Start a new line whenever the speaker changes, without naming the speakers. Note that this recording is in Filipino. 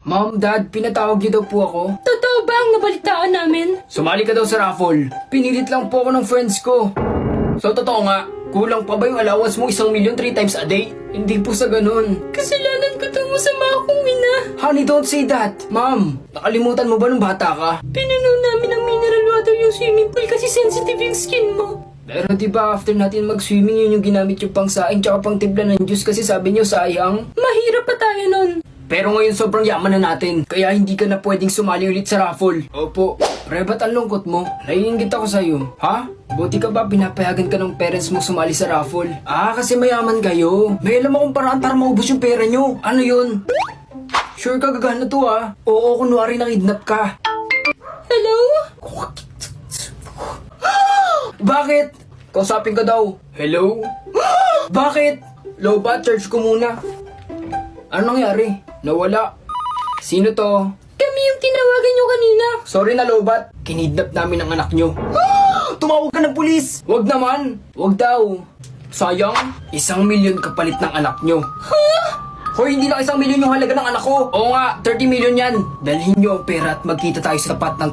Mom, Dad, pinatawag niyo daw po ako.
Totoo ba ang nabalitaan namin?
Sumali ka daw sa raffle. Pinilit lang po ako ng friends ko. So, totoo nga, kulang pa ba yung allowance mo 1,000,000 3 times a day? Hindi po sa ganun.
Kasalanan ko itong masama akong ina.
Honey, don't say that. Ma'am, nakalimutan mo ba nung bata ka?
Pinuno namin ng mineral water yung swimming pool kasi sensitive yung skin mo.
Pero diba after natin mag-swimming yun yung ginamit yung pangsaing tsaka pang timpla ng juice kasi sabi niyo sayang?
Mahirap pa tayo nun.
Pero ngayon sobrang yaman na natin, kaya hindi ka na pwedeng sumali ulit sa raffle. Opo. Pre, ba't ang lungkot mo? Naiingit ako sa'yo. Ha? Buti ka ba pinapayagan ka ng parents mo sumali sa raffle? Ah, kasi mayaman kayo. May alam akong paraan para maubos yung pera nyo. Ano yun? Sure ka gagana to ah. Oo, kunwari nakidnap ka.
Hello?
Bakit? Kausapin ka daw. Hello? Bakit? Low ba? Charge ko muna. Ano nangyari? Nawala. Sino to?
Kami yung tinawagan nyo kanina.
Sorry na, Lobat. Kinidnap namin ang anak nyo. Tumawag ka ng pulis! Wag naman! Wag daw. Sayang, 1,000,000 kapalit ng anak nyo. Hoy, hindi lang 1,000,000 yung halaga ng anak ko. Oo nga, 30 million yan. Dalhin nyo ang pera at magkita tayo sa tapat ng